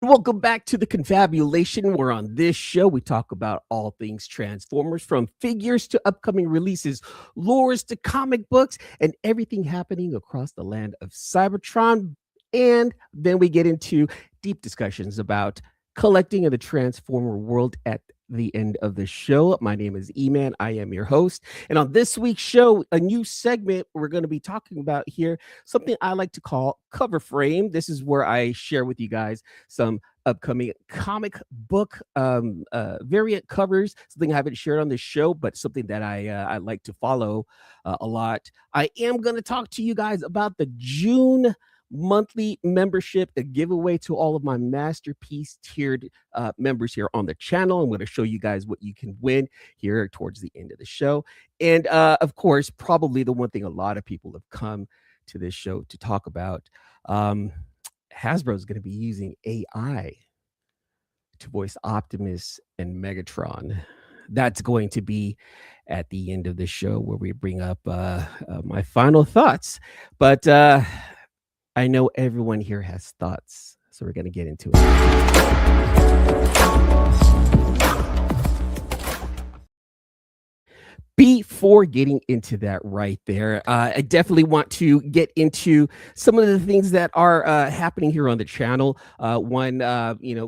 Welcome back to the Confabulation, where on this show we talk about all things Transformers, from figures to upcoming releases, lures to comic books, and everything happening across the land of Cybertron. And then we get into deep discussions about collecting in the Transformer world at the end of the show. My name is Eman. I am your host. And on this week's show, a new segment we're going to be talking about here, something I like to call Cover Frame. This is where I share with you guys some upcoming comic book variant covers, something I haven't shared on this show, but something that I like to follow a lot. I am going to talk to you guys about the June monthly membership, a giveaway to all of my masterpiece tiered members here on the channel. I'm going to show you guys what you can win here towards the end of the show. And of course, probably the one thing a lot of people have come to this show to talk about, Hasbro is going to be using AI to voice Optimus and Megatron. That's going to be at the end of the show, where we bring up my final thoughts. But I know everyone here has thoughts, so we're going to get into it. Before getting into that right there, I definitely want to get into some of the things that are happening here on the channel.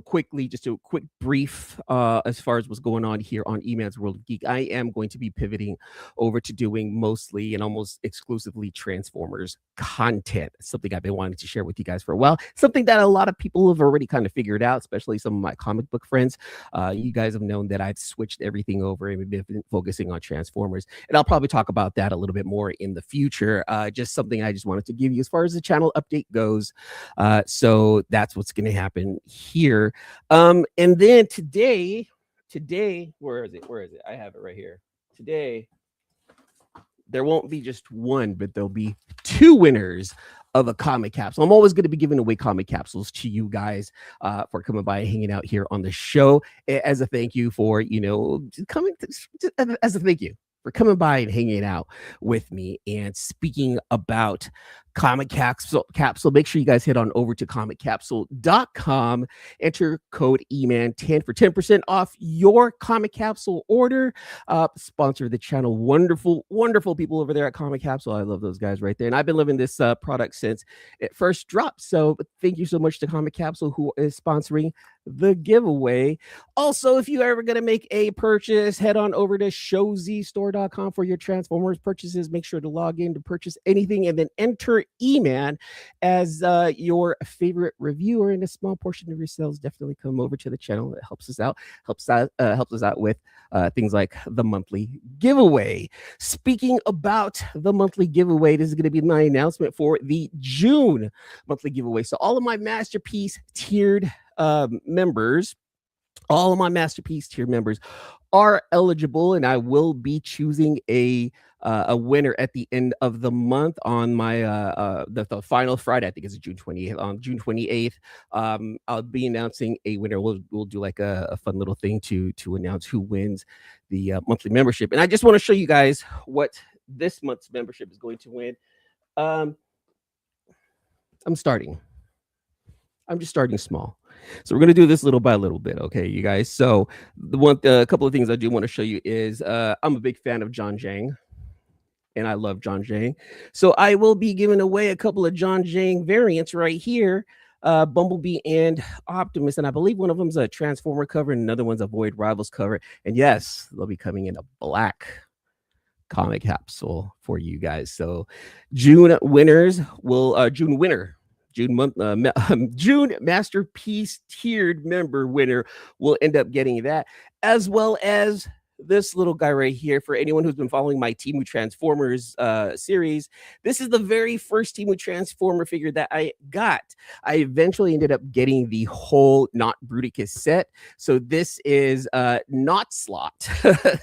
Quickly, just a quick brief as far as what's going on here on Eman's World of Geek. I am going to be pivoting over to doing mostly and almost exclusively Transformers content. Something I've been wanting to share with you guys for a while. Something that a lot of people have already kind of figured out, especially some of my comic book friends. You guys have known that I've switched everything over and been focusing on Transformers. And I'll probably talk about that a little bit more in the future. Just something I just wanted to give you as far as the channel update goes. So that's what's going to happen here. And then today, where is it? I have it right here. Today, there won't be just one, but there'll be two winners of a comic capsule. I'm always going to be giving away comic capsules to you guys for coming by and hanging out here on the show as a thank you for, coming as a thank you for coming by and hanging out with me. And speaking about comic capsule, make sure you guys head on over to comiccapsule.com, enter code EMAN10 for 10% off your comic capsule order. Sponsor the channel. Wonderful people over there at Comic Capsule. I love those guys right there. And I've been loving this product since it first dropped. So thank you so much to Comic Capsule, who is sponsoring the giveaway. Also, if you're ever going to make a purchase, head on over to showzstore.com for your Transformers purchases. Make sure to log in to purchase anything and then enter Eman as your favorite reviewer, and a small portion of your sales definitely come over to the channel. It helps us out, helps us out with things like the monthly giveaway. Speaking about the monthly giveaway, this is going to be my announcement for the June monthly giveaway. So all of my masterpiece tiered members, all of my masterpiece tier members are eligible, and I will be choosing a winner at the end of the month on my the final Friday. I think it's June 28th. On June 28th, I'll be announcing a winner. We'll do like a fun little thing to announce who wins the monthly membership. And I just want to show you guys what this month's membership is going to win. I'm just starting small. So we're going to do this little by little bit, okay, you guys? So a couple of things I do want to show you is I'm a big fan of John Zhang, and I love John Zhang. So I will be giving away a couple of John Zhang variants right here, Bumblebee and Optimus, and I believe one of them's a Transformer cover and another one's a Void Rivals cover. And yes, they'll be coming in a black comic capsule for you guys. So June masterpiece tiered member winner will end up getting that, as well as this little guy right here. For anyone who's been following my Team Transformers series, this is the very first Team Transformer figure that I got. I eventually ended up getting the whole Not Bruticus set. So this is not Slot.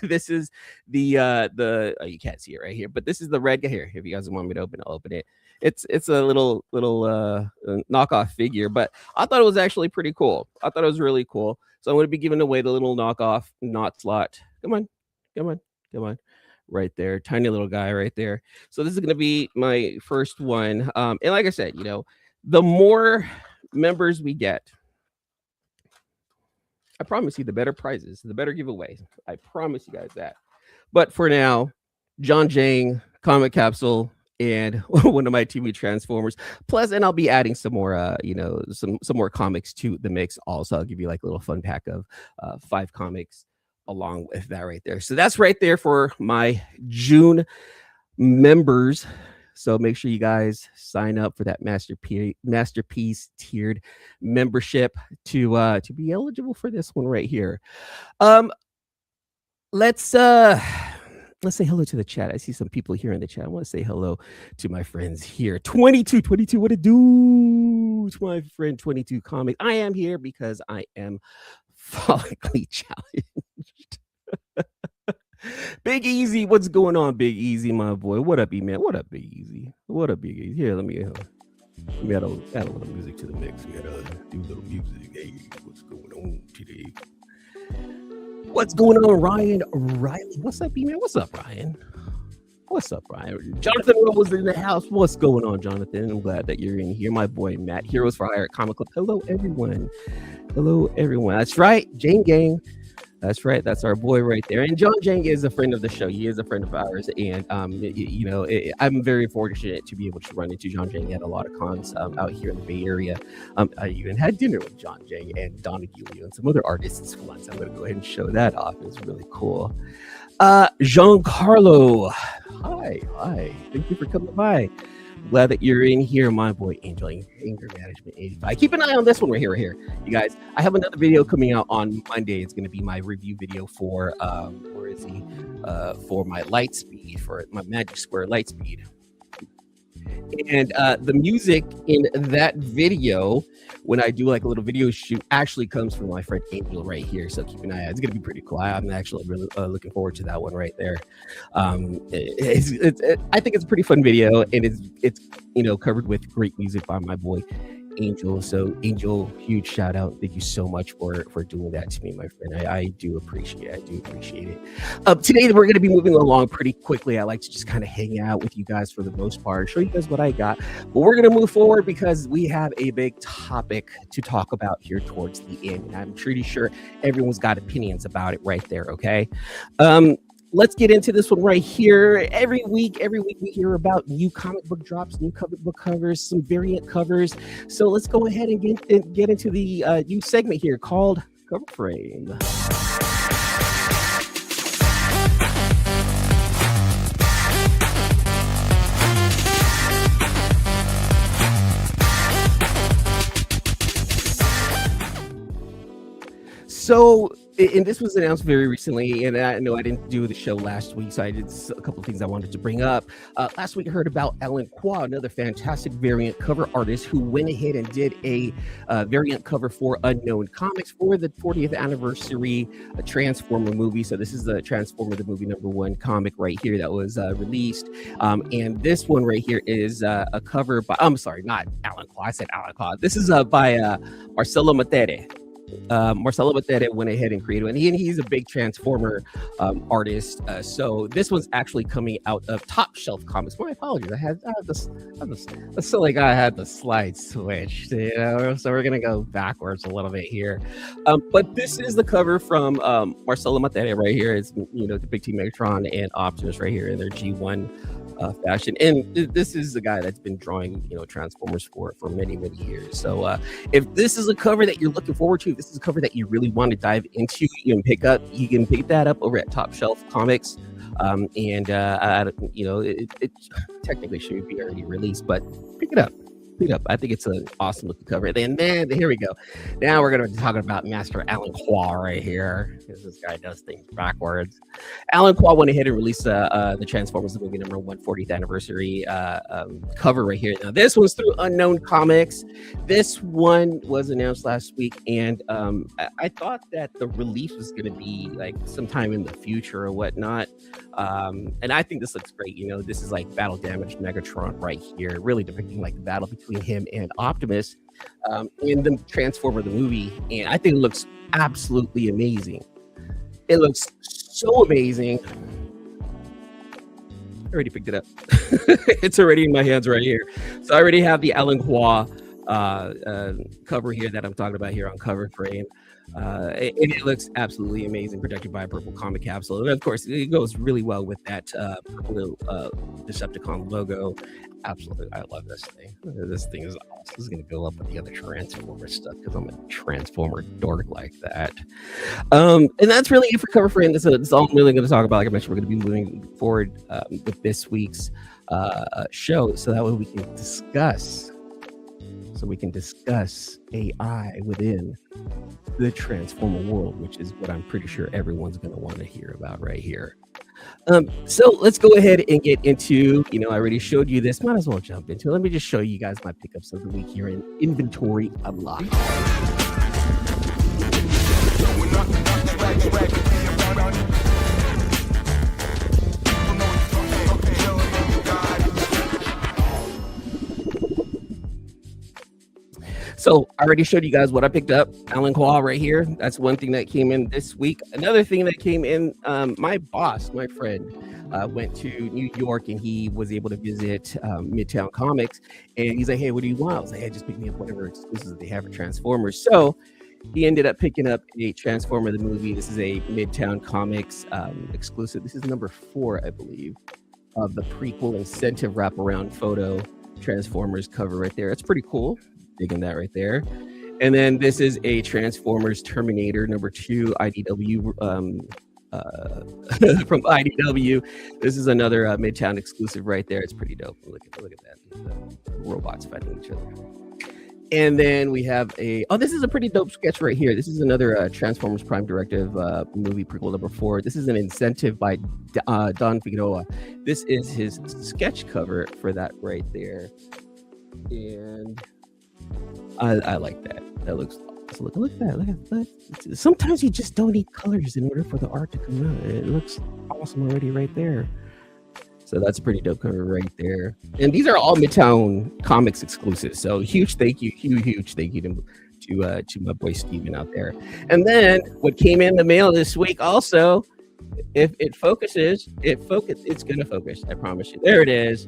This is the you can't see it right here, but this is the red guy here. If you guys want me to open it, I'll open it. It's a little knockoff figure, but I thought it was actually pretty cool. I thought it was really cool. So I'm going to be giving away the little knockoff Not Slot. Come on. Right there. Tiny little guy right there. So this is going to be my first one. And like I said, the more members we get, I promise you, the better prizes, the better giveaways. I promise you guys that. But for now, John Jang, Comic Capsule, and one of my TV Transformers. Plus, and I'll be adding some more, some more comics to the mix. Also, I'll give you like a little fun pack of 5 comics along with that right there. So that's right there for my June members. So make sure you guys sign up for that masterpiece tiered membership to be eligible for this one right here. Let's say hello to the chat. I see some people here in the chat. I want to say hello to my friends here. 22, what it do? To my friend 22 Comics. I am here because I am follically challenged. Big Easy, what's going on, Big Easy, my boy? What up, E-Man? What up, Big Easy? What up, Big Easy? Here, let me add a little music to the mix. We gotta do a little music. Hey, what's going on today? What's going on, Ryan Riley? What's up, E-Man? What's up, Ryan? What's up, Ryan? Jonathan Rose in the house. What's going on, Jonathan? I'm glad that you're in here. My boy, Matt. Heroes for Hire Comic Club. Hello, everyone. Hello, everyone. That's right, Jane Gang. That's right. That's our boy right there. And John Jang is a friend of the show. He is a friend of ours. And, I'm very fortunate to be able to run into John Jang at a lot of cons out here in the Bay Area. I even had dinner with John Jang and Donna Gulio and some other artists once. I'm going to go ahead and show that off. It's really cool. Giancarlo. Hi. Thank you for coming by. Glad that you're in here, my boy, enjoying Anger Management 85. Keep an eye on this one right here. You guys, I have another video coming out on Monday. It's going to be my review video for, for my Lightspeed, for my Magic Square Lightspeed. And the music in that video, when I do like a little video shoot, actually comes from my friend Angel right here. So keep an eye out. It's going to be pretty cool. I'm actually really looking forward to that one right there. I think it's a pretty fun video, and it's covered with great music by my boy Angel. So Angel, huge shout out. Thank you so much for doing that to me, my friend. I do appreciate it. Today we're going to be moving along pretty quickly. I like to just kind of hang out with you guys for the most part, show you guys what I got. But we're going to move forward because we have a big topic to talk about here towards the end. And I'm pretty sure everyone's got opinions about it right there. Okay. Let's get into this one right here. Every week we hear about new comic book drops, new comic book covers, some variant covers. So let's go ahead and get into the new segment here called Cover Frame. So, and this was announced very recently, and I know I didn't do the show last week, so I did a couple of things I wanted to bring up. Last week I heard about Alan Qua, another fantastic variant cover artist who went ahead and did a variant cover for Unknown Comics for the 40th anniversary Transformer movie. So this is the Transformer the movie #1 comic right here that was released. And this one right here is a cover by, I'm sorry, not Alan Qua, I said Alan Qua. This is by Marcelo Matete. Marcelo Matete went ahead and created one. He's a big Transformer artist. So this one's actually coming out of Top Shelf Comics. My apologies. I had the slide switched, so we're gonna go backwards a little bit here. But this is the cover from Marcelo Matete right here. It's depicting Megatron and Optimus right here in their G1 fashion, and this is the guy that's been drawing Transformers for many years. So if this is a cover that you're looking forward to, if this is a cover that you really want to dive into, you can pick that up over at Top Shelf Comics. It technically should be already released, but pick it up. I think it's an awesome looking cover. And then here we go. Now we're going to be talking about Master Alan Qua right here, because this guy does things backwards. Alan Qua went ahead and released the Transformers the movie #1 40th anniversary cover right here. Now this one's through Unknown Comics. This one was announced last week, and I thought that the release was going to be like sometime in the future or whatnot. And I think this looks great. This is like battle damaged Megatron right here, really depicting like the battle between him and Optimus in the Transformer the movie, and I think it looks absolutely amazing. It looks so amazing. I already picked it up. It's already in my hands right here. So I already have the Alan Qua cover here that I'm talking about here on Cover Frame. And it looks absolutely amazing, protected by a purple comic capsule. And of course, it goes really well with that purple Decepticon logo. Absolutely, I love this thing. This thing is awesome. This is going to go up with the other Transformer stuff because I'm a Transformer dork like that. And that's really it for Cover Frame. That's all I'm really going to talk about. Like I mentioned, we're going to be moving forward with this week's show, so that way we can discuss. AI within the Transformer world, which is what I'm pretty sure everyone's going to want to hear about right here. So let's go ahead and get into, I already showed you this, might as well jump into it. Let me just show you guys my pickups of the week here in Inventory Unlocked. So I already showed you guys what I picked up. Alan Quah right here. That's one thing that came in this week. Another thing that came in, my boss, my friend, went to New York and he was able to visit Midtown Comics. And he's like, hey, what do you want? I was like, hey, just pick me up whatever exclusives they have for Transformers. So he ended up picking up a Transformer the movie. This is a Midtown Comics exclusive. This is number 4, I believe, of the prequel incentive wraparound photo Transformers cover right there. It's pretty cool. Digging that right there. And then this is a Transformers Terminator number 2 IDW from IDW. This is another Midtown exclusive right there. It's pretty dope. Look at that. The robots fighting each other. And then we have this is a pretty dope sketch right here. This is another Transformers Prime Directive movie prequel number 4. This is an incentive by Don Figueroa. This is his sketch cover for that right there. And I like that. That looks awesome. Look at that. Look at that. Sometimes you just don't need colors in order for the art to come out. It looks awesome already right there. So that's a pretty dope cover right there. And these are all Midtown Comics exclusives. So huge thank you to my boy Steven out there. And then what came in the mail this week also, if it focuses, it's gonna focus. I promise you. There it is.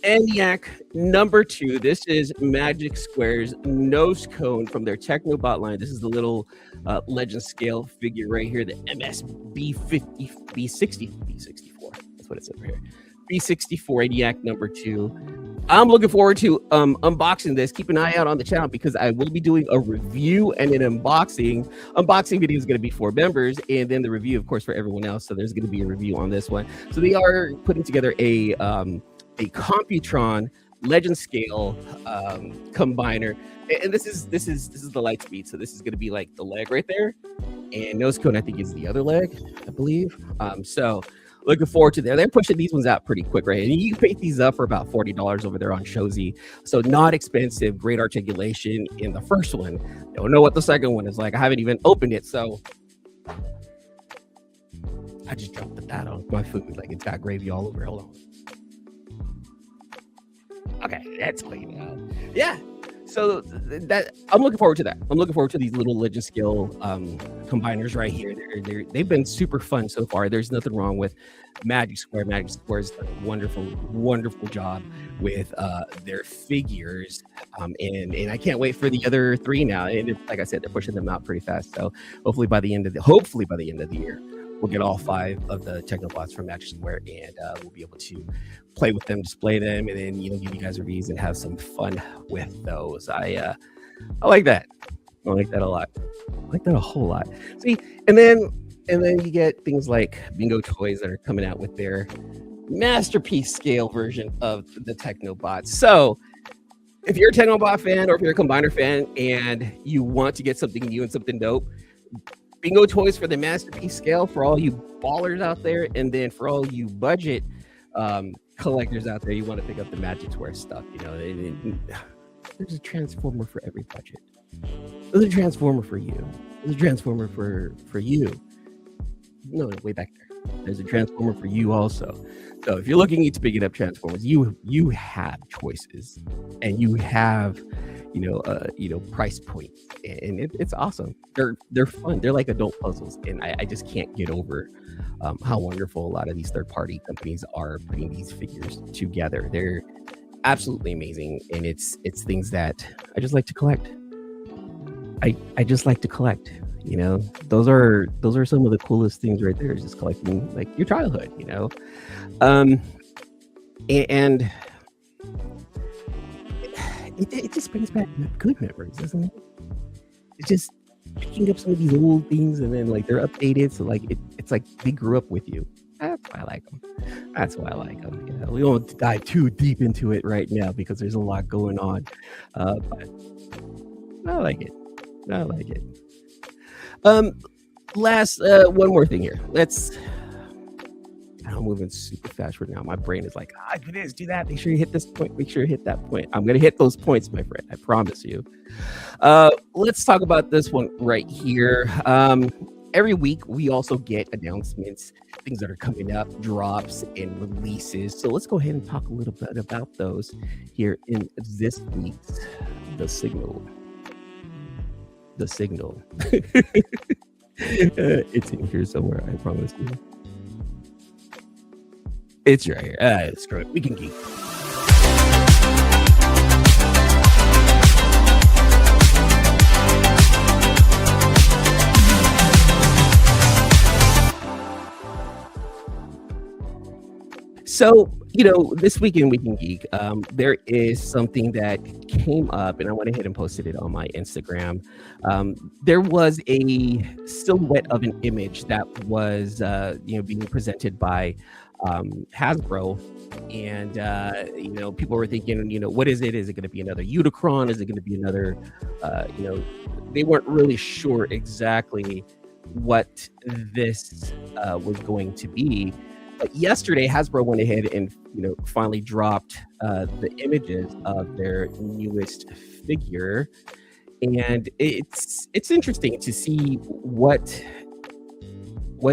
ENIAC number 2. This is Magic Square's nose cone from their Technobot line. This is the little legend scale figure right here, the B64. That's what it says right here. B64 ENIAC number 2. I'm looking forward to unboxing this. Keep an eye out on the channel because I will be doing a review and an unboxing. Unboxing video is going to be for members, and then the review, of course, for everyone else. So there's going to be a review on this one. So they are putting together a Computron legend scale combiner, and this is the light speed. So this is going to be like the leg right there, and nose cone I think is the other leg, I believe. So looking forward to that. They're pushing these ones out pretty quick, right? And you can pick these up for about $40 over there on Shozy. So not expensive, great articulation in the first one. Don't know what the second one is like. I haven't even opened it, so I just dropped the bat on my food like it's got gravy all over. Hold on. Okay, that's clean out. Yeah, so that I'm looking forward to that. I'm looking forward to these little legend scale combiners right here. They've been super fun so far. There's nothing wrong with Magic Square. Magic Square's done a wonderful job with their figures, and I can't wait for the other 3 now. And like I said, they're pushing them out pretty fast. So hopefully by the end of the year, we'll get all 5 of the Technobots from Magic Square, and we'll be able to play with them, display them, and then give you guys reviews and have some fun with those. I like that. I like that a lot. I like that a whole lot. See, and then you get things like Bingo Toys that are coming out with their masterpiece scale version of the Technobots. So if you're a Technobot fan or if you're a Combiner fan and you want to get something new and something dope, Bingo Toys for the masterpiece scale for all you ballers out there, and then for all you budget collectors out there, you want to pick up the Magic Square stuff. There's a Transformer for every budget. There's a Transformer for you. There's a Transformer for you. No, way back there. There's a Transformer for you also. So if you're looking to picking up Transformers, you have choices, and you have price points, and it's awesome. They're fun. They're like adult puzzles, and I just can't get over how wonderful a lot of these third-party companies are putting these figures together. They're absolutely amazing, and it's things that I just like to collect. I just like to collect. those are some of the coolest things right there. Is just collecting like your childhood. Um, and it just brings back good memories, doesn't it? It's just picking up some of these old things and then like they're updated, so like it's like they grew up with you. That's why I like them. That's why I like them. We won't dive too deep into it right now because there's a lot going on. But I like it. I like it. Um, last one more thing here. I'm moving super fast right now. My brain is like, do this, do that. Make sure you hit this point. Make sure you hit that point. I'm gonna hit those points, my friend. I promise you. Let's talk about this one right here. Every week we also get announcements, things that are coming up, drops and releases. So let's go ahead and talk a little bit about those here in this week's The Signal. The Signal. It's in here somewhere, I promise you. It's right here. Screw it. We can geek. So, this weekend We Can Geek, there is something that came up, and I went ahead and posted it on my Instagram. There was a silhouette of an image that was, being presented by Hasbro, and people were thinking, what is it? Is it going to be another Unicron? Is it going to be another? They weren't really sure exactly what this was going to be. But yesterday, Hasbro went ahead and finally dropped the images of their newest figure, and it's interesting to see what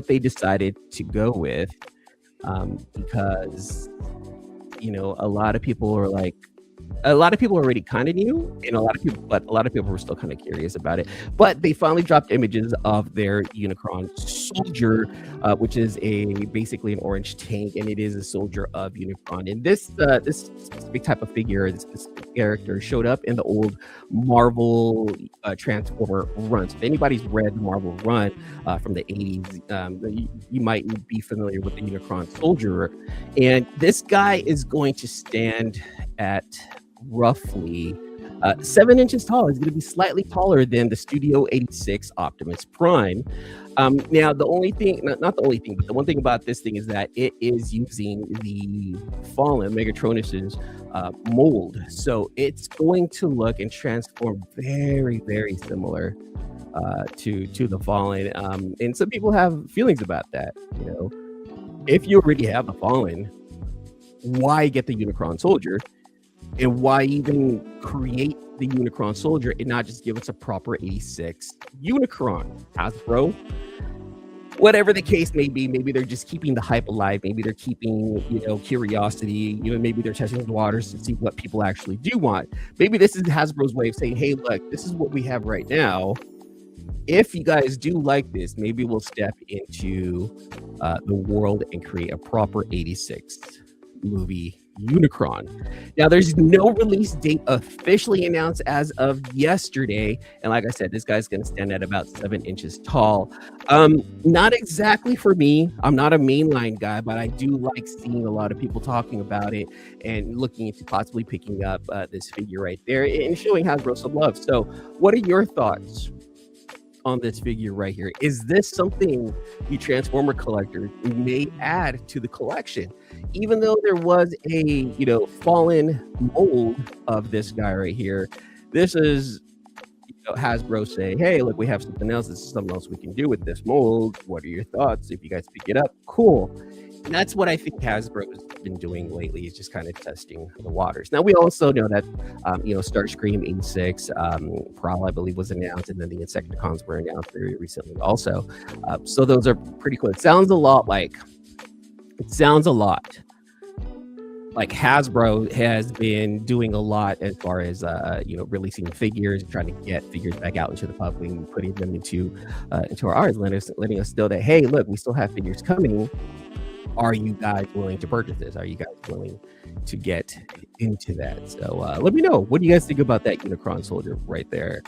they decided to go with, because a lot of people already kind of knew, and a lot of people were still kind of curious about it. But they finally dropped images of their Unicron soldier, which is basically an orange tank, and it is a soldier of Unicron. And this specific type of figure, this specific character, showed up in the old Marvel Transformer runs. If anybody's read the Marvel run from the 80s, you might be familiar with the Unicron soldier. And this guy is going to stand at roughly 7 inches tall. He's going to be slightly taller than the Studio 86 Optimus Prime. Now, the only thing, not the only thing, but the one thing about this thing is that it is using the fallen Megatronus's mold. So it's going to look and transform very, very similar to the fallen. And some people have feelings about that. If you already have the fallen, why get the Unicron soldier? And why even create the Unicron soldier and not just give us a proper 86 Unicron? Hasbro, whatever the case may be, maybe they're just keeping the hype alive. Maybe they're keeping, curiosity. Maybe they're testing the waters to see what people actually do want. Maybe this is Hasbro's way of saying, hey, look, this is what we have right now. If you guys do like this, maybe we'll step into the world and create a proper 86 movie Unicron. Now, there's no release date officially announced as of yesterday, and like I said, this guy's going to stand at about 7 inches tall. Not exactly for me. I'm not a mainline guy, but I do like seeing a lot of people talking about it and looking into possibly picking up this figure right there and showing Hasbro some love. So, what are your thoughts on this figure right here? Is this something you Transformer collectors may add to the collection? Even though there was a fallen mold of this guy right here, this is Hasbro saying, hey, look, we have something else. This is something else we can do with this mold. What are your thoughts? If you guys pick it up, cool. And that's what I think Hasbro has been doing lately, is just kind of testing the waters. Now, we also know that, Starscream 86, Prowl, I believe, was announced, and then the Insecticons were announced very recently also. So those are pretty cool. It sounds a lot like Hasbro has been doing a lot as far as releasing figures, trying to get figures back out into the public and putting them into our eyes, letting us know that, hey, look, we still have figures coming. are you guys willing to purchase this? Are you guys willing to get into that? So let me know. What do you guys think about that Unicron soldier right there?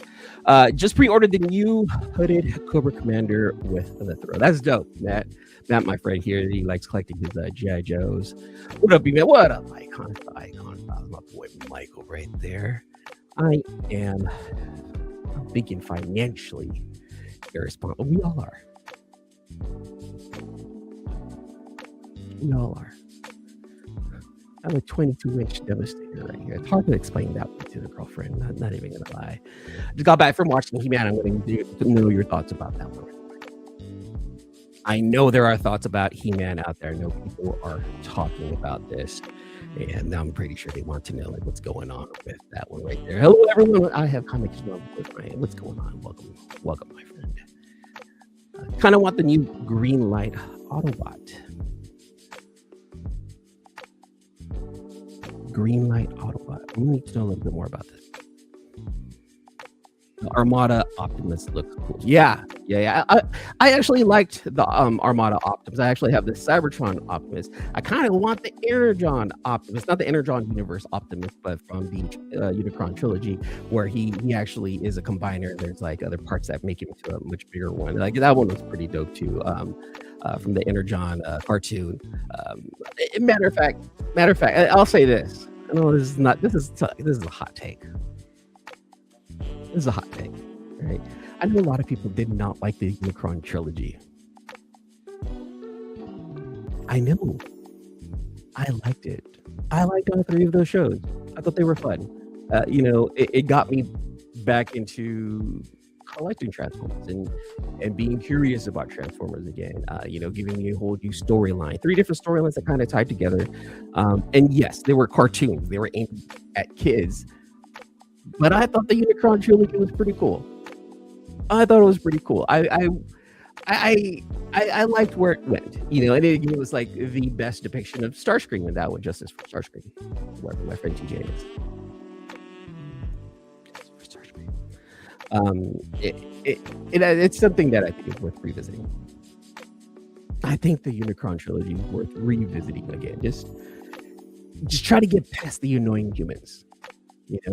Just pre-ordered the new hooded Cobra Commander with the throw. That's dope, Matt. Matt, my friend here, he likes collecting his G.I. Joes. What up, man? What up, Icon? My boy Michael right there. I am thinking financially irresponsible. We all are. We all are. I have a 22-inch Devastator right here. It's hard to explain that one to the girlfriend. Not even gonna lie. Just got back from watching He-Man. I'm going to know your thoughts about that one. I know there are thoughts about He-Man out there. I know people are talking about this, and I'm pretty sure they want to know like what's going on with that one right there. Hello, everyone. I have comics with Ryan. What's going on? Welcome, my friend. Kind of want the new green light Autobot. Green light Autobot. We need to know a little bit more about this. The Armada Optimus looks cool. Yeah. I actually liked the Armada Optimus. I actually have the Cybertron Optimus. I kind of want the Energon Optimus, not the Energon Universe Optimus, but from the Unicron trilogy, where he actually is a combiner. There's like other parts that make him into a much bigger one. Like that one was pretty dope too. From the Energon cartoon. Matter of fact, I'll say this. I know this is a hot take. This is a hot take, right? I know a lot of people did not like the Unicron trilogy. I know. I liked it. I liked all three of those shows. I thought they were fun. It got me back into collecting Transformers and being curious about Transformers again. Giving me a whole new storyline. 3 different storylines that kind of tied together. And yes, they were cartoons. They were aimed at kids. But I thought the Unicron trilogy was pretty cool. I thought it was pretty cool. I liked where it went, and it was like the best depiction of Starscream in that one, Justice for Starscream, wherever my friend TJ is. Justice for Starscream. It's something that I think is worth revisiting. I think the Unicron trilogy is worth revisiting again. Just try to get past the annoying humans.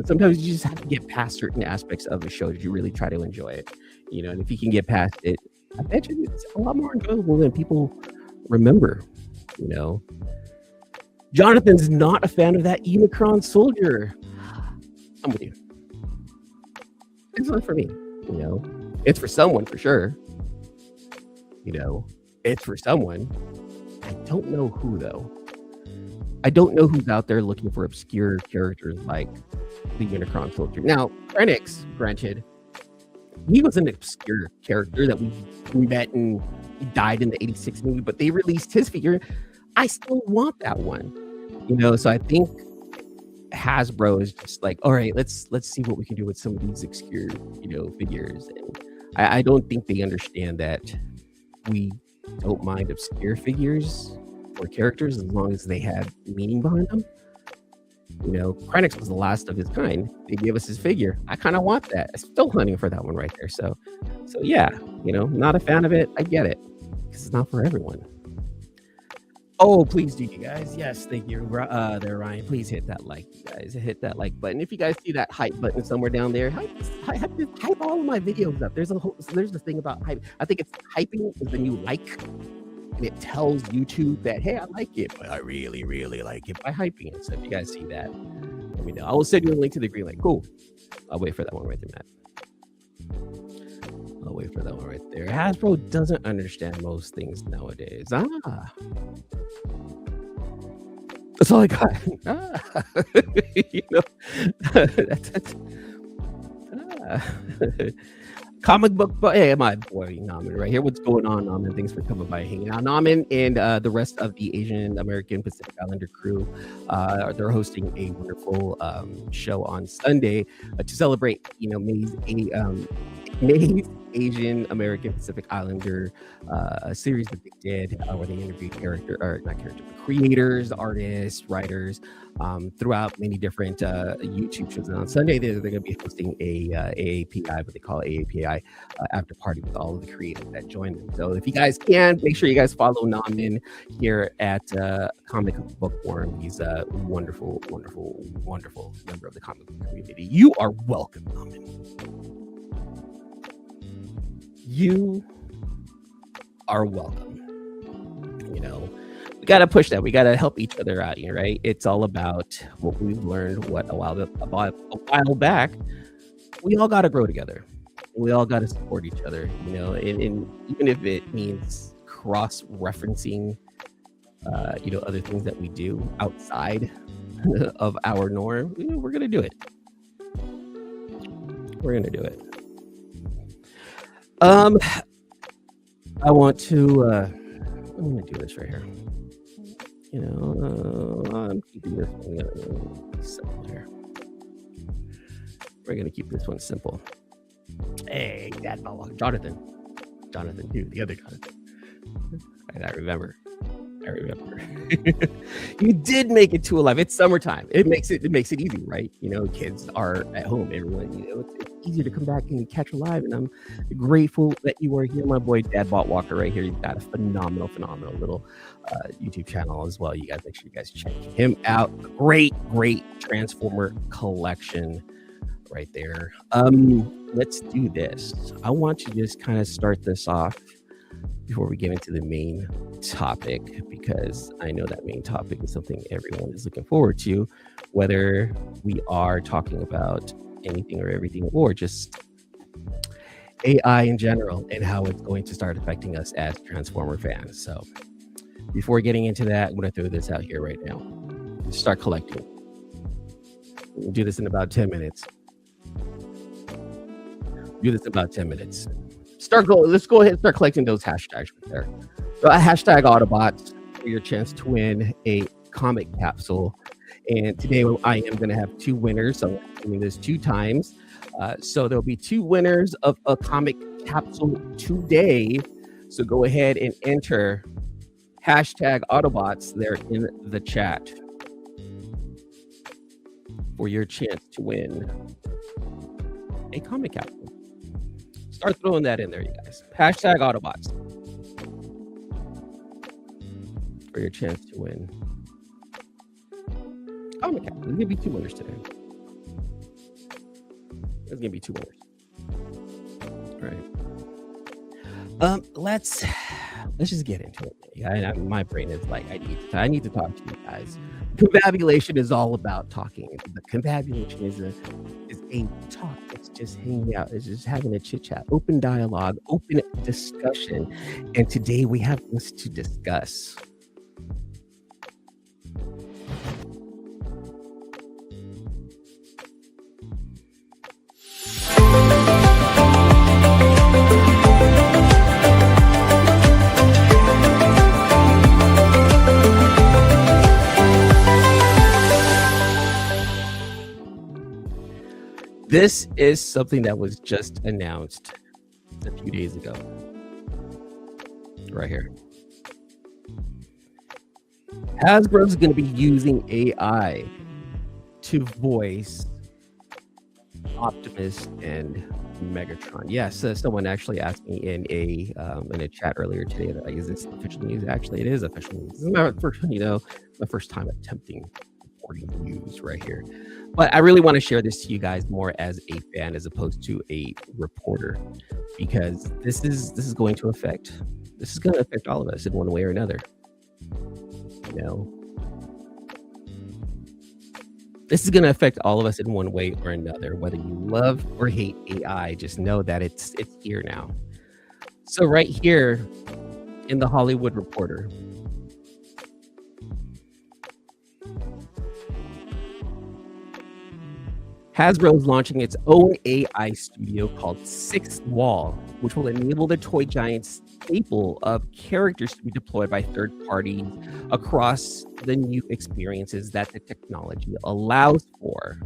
Sometimes you just have to get past certain aspects of a show that you really try to enjoy it. And if you can get past it, I bet you it's a lot more enjoyable than people remember. Jonathan's not a fan of that Unicron soldier. I'm with you. It's not for me. It's for someone for sure. It's for someone. I don't know who though. I don't know who's out there looking for obscure characters like the Unicron soldier. Now, Krennic, granted, he was an obscure character that we met and he died in the 86 movie, but they released his figure. I still want that one. So I think Hasbro is just like, all right, let's see what we can do with some of these obscure, figures. And I don't think they understand that we don't mind obscure figures or characters as long as they have meaning behind them. Krennic was the last of his kind. They gave us his figure. I kind of want that. I'm still hunting for that one right there. So yeah, not a fan of it. I get it because it's not for everyone. Oh, please do, you guys. Yes, thank you there, Ryan. Please hit that like, you guys. Hit that like button. If you guys see that hype button somewhere down there, hype all of my videos up. There's the thing about hype. I think it's hyping is the new like. And it tells YouTube that, hey, I like it, but I really, really like it by hyping it. So if you guys see that, let me know. I will send you a link to the green light. Cool. I'll wait for that one right there, Matt. I'll wait for that one right there. Hasbro doesn't understand most things nowadays. That's all I got. Comic book, but hey, my boy Naman right here. What's going on, Naman? Thanks for coming by, hanging out. Naman and the rest of the Asian American Pacific Islander crew, they're hosting a wonderful show on Sunday to celebrate, May's Maze Asian American Pacific Islander, a series that they did where they interviewed not character, but creators, artists, writers throughout many different YouTube shows. And on Sunday, they're going to be hosting a AAPI, what they call AAPI, after party with all of the creators that joined them. So if you guys can, make sure you guys follow Namin here at Comic Bookworm. He's a wonderful, wonderful, wonderful member of the comic book community. You are welcome, Namin. You are welcome. You know, we got to push that. We got to help each other out here, right? It's all about what we've learned a while back. We all got to grow together. We all got to support each other, you know, and even if it means cross-referencing, other things that we do outside of our norm, we're going to do it. We're going to do it. I'm gonna do this right here. I'm keeping this one simple here. We're gonna keep this one simple. Hey, Dad, Jonathan, dude, the other Jonathan. I remember. You did make it to alive. It's summertime. It makes it easy, right? Kids are at home. Everyone, it's easier to come back and catch alive. And I'm grateful that you are here, my boy Dad Bot Walker right here. He's got a phenomenal little YouTube channel as well. You guys make sure you guys check him out. Great Transformer collection right there. Let's do this. I want to just kind of start this off before we get into the main topic, because I know that main topic is something everyone is looking forward to, whether we are talking about anything or everything or just AI in general and how it's going to start affecting us as Transformer fans. So before getting into that, I'm going to throw this out here right now. Start collecting. We'll do this in about 10 minutes. Let's go ahead and start collecting those hashtags right there. So hashtag Autobots for your chance to win a comic capsule. And today I am going to have two winners. So I'm doing this 2 times. So there'll be 2 winners of a comic capsule today. So go ahead and enter hashtag Autobots there in the chat for your chance to win a comic capsule. Start throwing that in there, you guys. Hashtag Autobots for your chance to win comic capsule. There's gonna be 2 winners today. There's gonna be 2 winners. All right. Let's just get into it. My brain is like, I need to talk to you guys. Confabulation is all about talking. The confabulation is a talk. It's just hanging out. It's just having a chit chat, open dialogue, open discussion. And today we have this to discuss. This is something that was just announced a few days ago. Right here. Hasbro is going to be using AI to voice Optimus and Megatron. Yes, someone actually asked me in a chat earlier today that is this official news? Actually, it is official news. This is my first time attempting reporting news right here. But I really want to share this to you guys more as a fan as opposed to a reporter, because this is going to affect all of us in one way or another. This is going to affect all of us in one way or another, whether you love or hate AI. Just know that it's here now. So right here in the Hollywood Reporter, Hasbro is launching its own AI studio called Sixth Wall, which will enable the toy giant's staple of characters to be deployed by third parties across the new experiences that the technology allows for.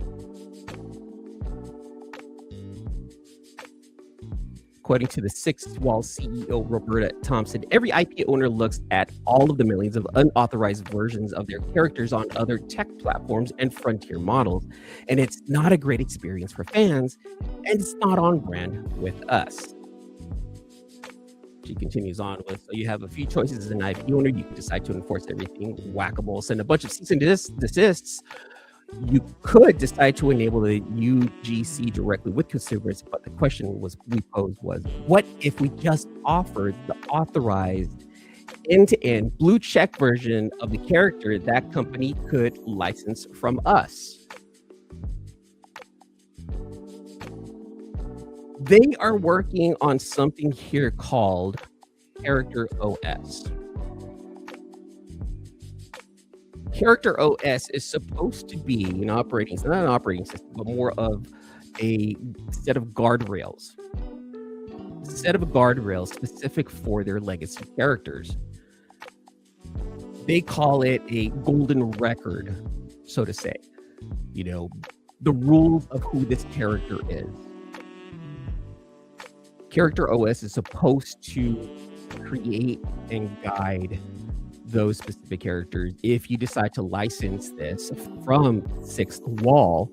According to the Sixth Wall CEO, Roberta Thompson, every IP owner looks at all of the millions of unauthorized versions of their characters on other tech platforms and frontier models. And it's not a great experience for fans, and it's not on brand with us. She continues on with, so you have a few choices as an IP owner. You can decide to enforce everything, whack-a-mole, send a bunch of cease and desists. You could decide to enable the UGC directly with consumers, but the question we posed was, what if we just offered the authorized end-to-end blue check version of the character that company could license from us? They are working on something here called Character OS. Character OS is supposed to be an operating, it's not an operating system, but more of a set of guardrails. A set of guardrails specific for their legacy characters. They call it a golden record, so to say. You know, the rules of who this character is. Character OS is supposed to create and guide those specific characters. If you decide to license this from Sixth Wall,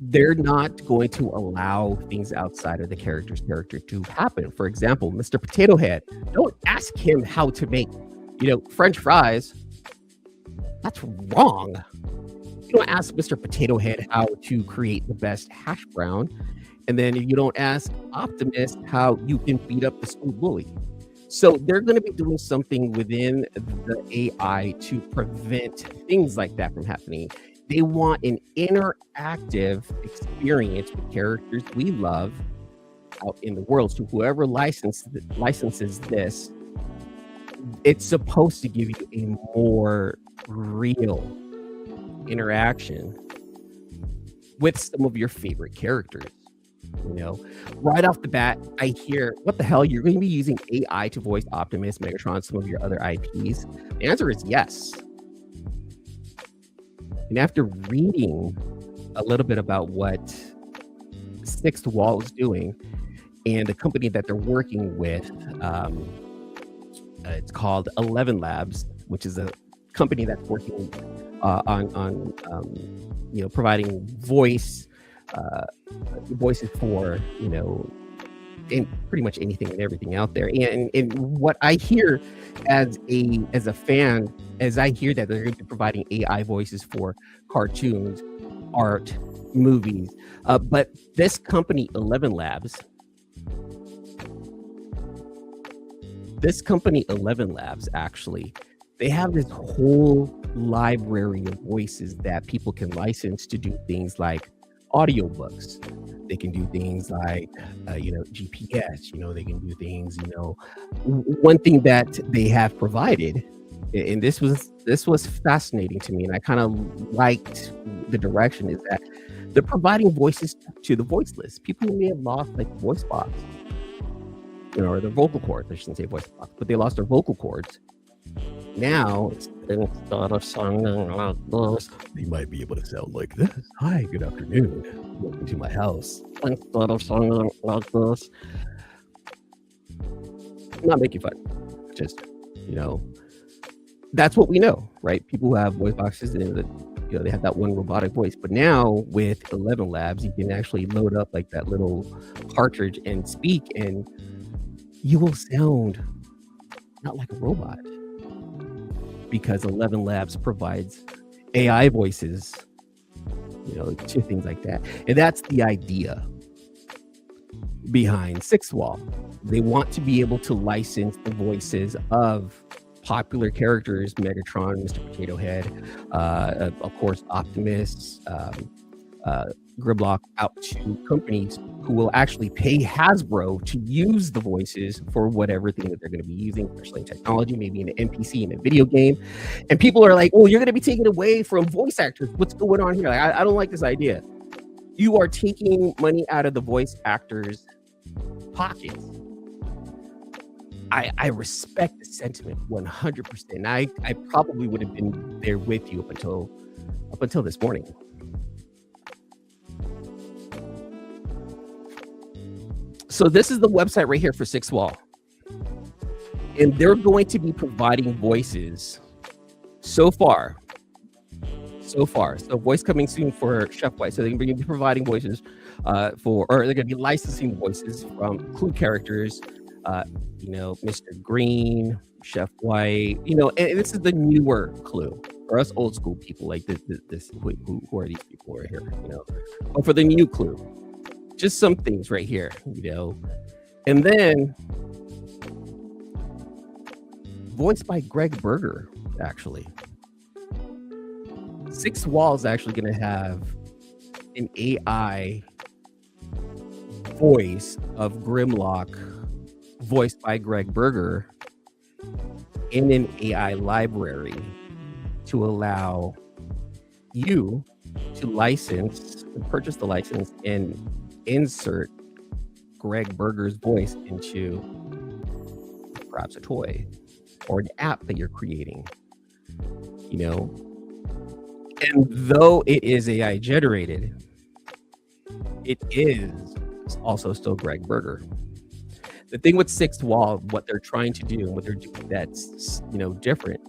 they're not going to allow things outside of the character's character to happen. For example, Mr. Potato Head, don't ask him how to make, French fries. That's wrong. You don't ask Mr. Potato Head how to create the best hash brown, and then you don't ask Optimus how you can beat up the school bully. So they're going to be doing something within the AI to prevent things like that from happening. They want an interactive experience with characters we love out in the world. So whoever licenses this, it's supposed to give you a more real interaction with some of your favorite characters. Right off the bat, I hear, what the hell? You're going to be using AI to voice Optimus, Megatron, some of your other IPs? The answer is yes. And after reading a little bit about what Sixth Wall is doing and the company that they're working with, it's called 11 Labs, which is a company that's working on providing voices for in pretty much anything and everything out there. And what I hear as a fan, as I hear that they're going to be providing AI voices for cartoons, art, movies, but this company 11 Labs, actually, they have this whole library of voices that people can license to do things like audiobooks. They can do things like GPS. They can do things. One thing that they have provided, and this was fascinating to me, and I kind of liked the direction, is that they're providing voices to the voiceless people who may have lost voice box, or their vocal cords. I shouldn't say voice box, but they lost their vocal cords. Now, instead of sounding like this, they might be able to sound like this. Hi, good afternoon. Welcome to my house. Instead of sounding like this. I'm not making fun. Just, that's what we know, right? People who have voice boxes, and they have that one robotic voice. But now with 11 Labs, you can actually load up that little cartridge and speak, and you will sound not like a robot. Because 11 Labs provides AI voices, to things like that. And that's the idea behind Sixth Wall. They want to be able to license the voices of popular characters, Megatron, Mr. Potato Head, of course, Optimus, Gridlock, out to companies who will actually pay Hasbro to use the voices for whatever thing that they're going to be using, especially in technology, maybe in an NPC in a video game. And people are like, "Oh, you're going to be taking away from voice actors. What's going on here?" I don't like this idea. You are taking money out of the voice actors' pockets. I respect the sentiment 100%. I probably would have been there with you up until this morning. So this is the website right here for Six Wall. And they're going to be providing voices so far. So voice coming soon for Chef White. So they're going to be providing voices or they're going to be licensing voices from Clue characters, Mr. Green, Chef White, and this is the newer Clue. For us old school people, like this who are these people right here, But for the new Clue, just some things right here, And then voiced by Greg Berger, actually. Six Walls actually going to have an AI voice of Grimlock, voiced by Greg Berger, in an AI library to allow you to purchase the license and insert Greg Berger's voice into perhaps a toy or an app that you're creating, And though it is AI generated, it is also still Greg Berger. The thing with Sixth Wall, what they're trying to do and what they're doing that's different,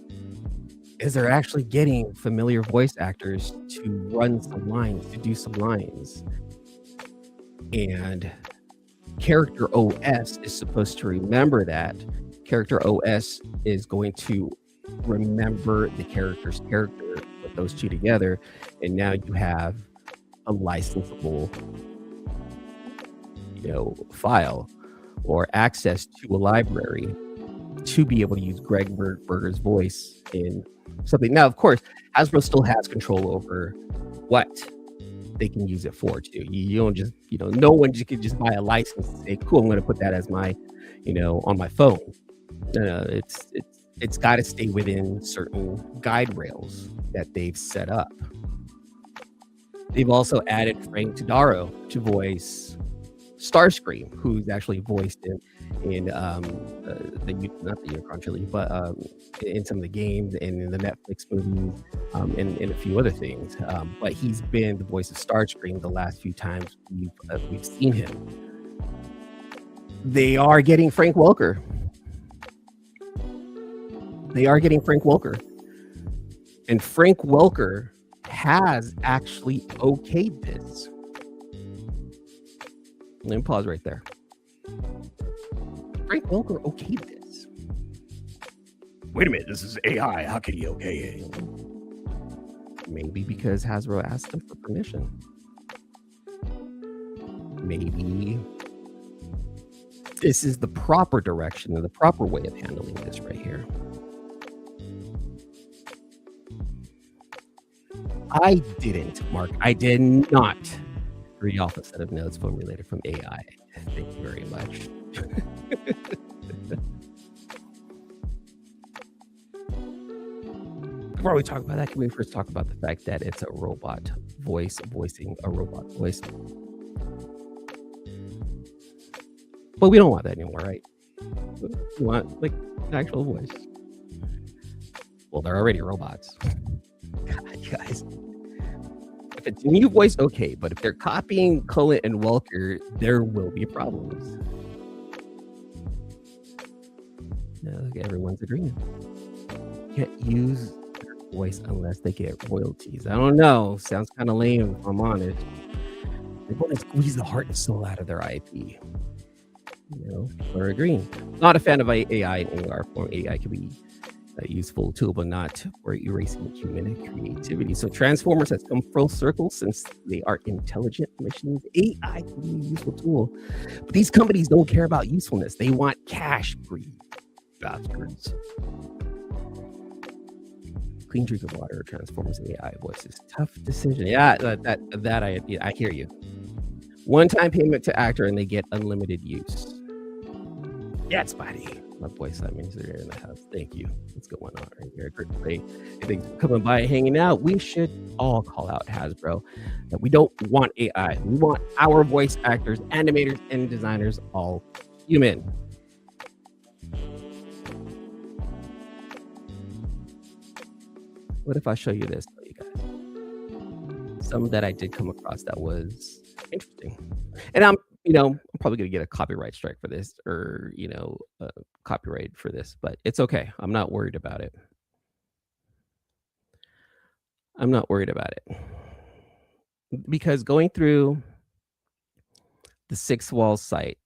is they're actually getting familiar voice actors to run some lines, to do some lines. And Character OS is supposed to remember that. Character OS is going to remember the character's character, put those two together, and now you have a licensable, file or access to a library to be able to use Greg Berger's voice in something. Now, of course, Hasbro still has control over what they can use it for too. You don't just, no one can just buy a license and say, cool, I'm going to put that as my, on my phone. No, it's got to stay within certain guide rails that they've set up. They've also added Frank Todaro to voice Starscream, who's actually voiced in not the Unicron trilogy, but in some of the games and in the Netflix movies, and a few other things. But he's been the voice of Starscream the last few times we've seen him. They are getting Frank Welker. And Frank Welker has actually okayed this. Let me pause right there. Frank Welker okayed this. Wait a minute, this is AI. How can you okay it? Maybe because Hasbro asked them for permission. Maybe this is the proper direction and the proper way of handling this right here. I did not read off a set of notes formulated from AI. Thank you very much. Before we talk about that, can we first talk about the fact that it's a robot voice voicing a robot voice? But we don't want that anymore, right? We want like an actual voice. Well, they're already robots. God, guys. If it's a new voice, okay, but if they're copying Cullen and Welker, there will be problems. No, everyone's agreeing. Can't use their voice unless they get royalties. I don't know. Sounds kind of lame if I'm honest. They want to squeeze the heart and soul out of their IP. We're agreeing. Not a fan of AI in any form. AI can be a useful tool, but not for erasing human creativity. So Transformers has come full circle since they are intelligent machines. AI can be a useful tool, but these companies don't care about usefulness. They want cash, greedy bastards. Clean drinking water, Transformers AI voices. Tough decision. Yeah, that I hear you. One-time payment to actor and they get unlimited use. Yes, buddy. My boy Simon's there in the house. Thank you. What's going on right here? Great play. Thanks for coming by and hanging out. We should all call out Hasbro that we don't want AI. We want our voice actors, animators, and designers all human. What if I show you this, you guys? Some that I did come across that was interesting. And I'm probably going to get a copyright strike for this, or copyright for this, but it's okay. I'm not worried about it. I'm not worried about it, because going through the Six Walls site,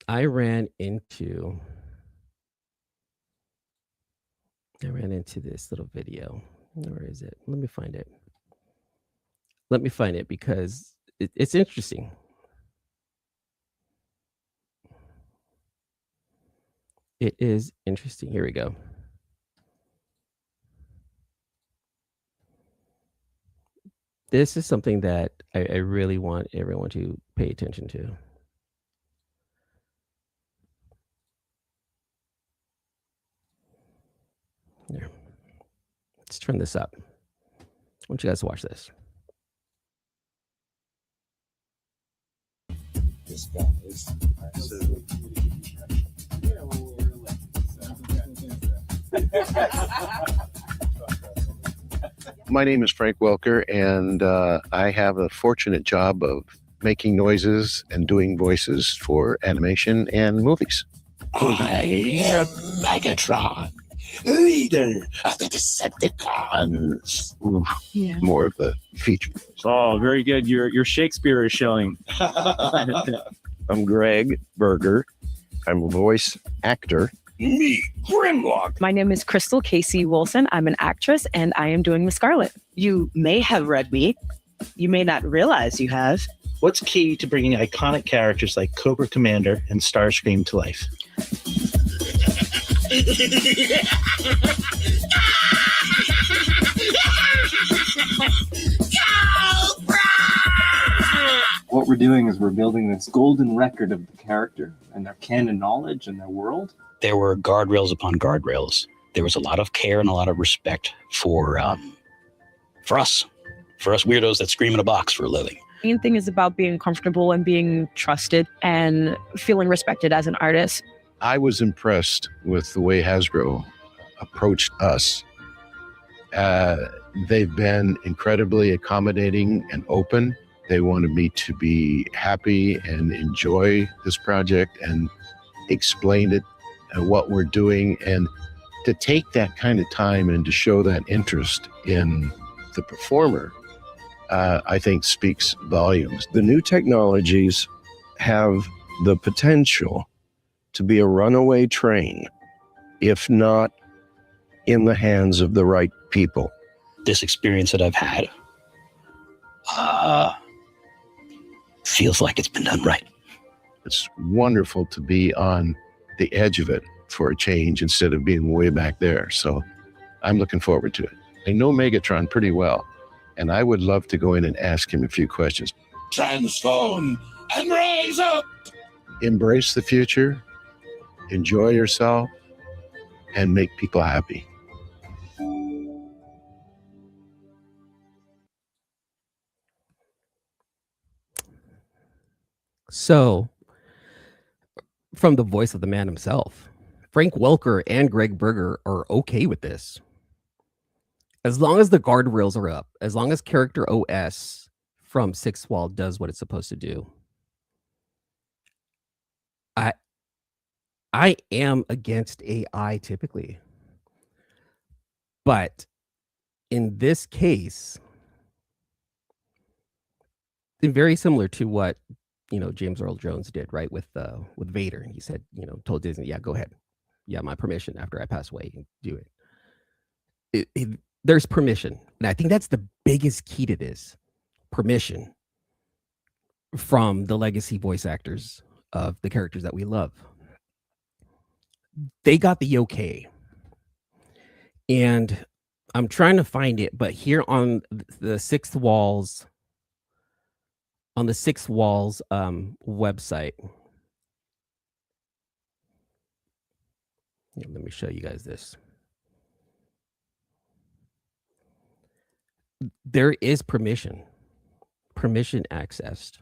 I ran into this little video. Where is it? Let me find it. Because it's interesting. It is interesting. Here we go. This is something that I really want everyone to pay attention to. Here. Let's turn this up. I want you guys to watch this. This guy is My name is Frank Welker, and I have a fortunate job of making noises and doing voices for animation and movies. I am Megatron, leader of the Decepticons. Yeah. More of the feature. Oh, very good. Your Shakespeare is showing. I'm Greg Berger. I'm a voice actor. Me, Grimlock. My name is Crystal Casey Wilson. I'm an actress, and I am doing Miss Scarlet. You may have read me. You may not realize you have. What's key to bringing iconic characters like Cobra Commander and Starscream to life? What we're doing is we're building this golden record of the character and their canon knowledge and their world. There were guardrails upon guardrails. There was a lot of care and a lot of respect for us weirdos that scream in a box for a living. The main thing is about being comfortable and being trusted and feeling respected as an artist. I was impressed with the way Hasbro approached us. They've been incredibly accommodating and open. They wanted me to be happy and enjoy this project and explain it and what we're doing, and to take that kind of time and to show that interest in the performer, I think speaks volumes. The new technologies have the potential to be a runaway train, if not in the hands of the right people. This experience that I've had feels like it's been done right. It's wonderful to be on the edge of it for a change instead of being way back there. So I'm looking forward to it. I know Megatron pretty well, and I would love to go in and ask him a few questions. Transform and rise up. Embrace the future, enjoy yourself, and make people happy. So, from the voice of the man himself, Frank Welker and Greg Berger are okay with this. As long as the guardrails are up, as long as character OS from Six Wall does what it's supposed to do. I am against AI typically. But in this case, very similar to what James Earl Jones did, right, with Vader. He said, told Disney, yeah, go ahead, yeah, my permission after I pass away, and do it. There's permission, and I think that's the biggest key to this: permission from the legacy voice actors of the characters that we love. They got the okay, and I'm trying to find it, but here on the Six Walls. On the Six Walls website. Let me show you guys this. There is permission accessed.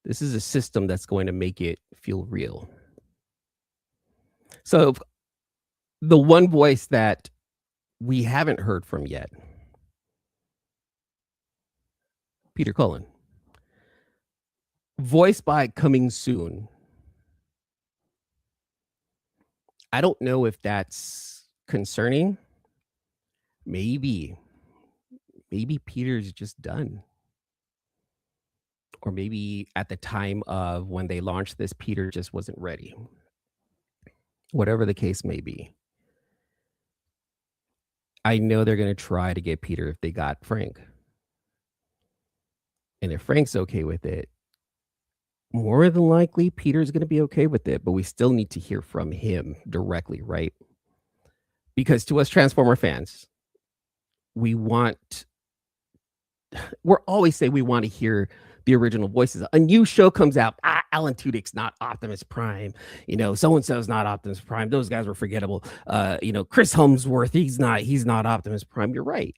This is a system that's going to make it feel real. So the one voice that we haven't heard from yet Peter Cullen. Voiced by coming soon. I don't know if that's concerning. Maybe Peter's just done. Or maybe at the time of when they launched this, Peter just wasn't ready. Whatever the case may be. I know they're going to try to get Peter if they got Frank. And if Frank's okay with it, more than likely Peter's going to be okay with it, but we still need to hear from him directly, right? Because to us Transformer fans, we always say we want to hear the original voices. A new show comes out, Alan Tudyk's not Optimus Prime, so-and-so's not Optimus Prime, those guys were forgettable. Chris Hemsworth, he's not Optimus Prime. You're right.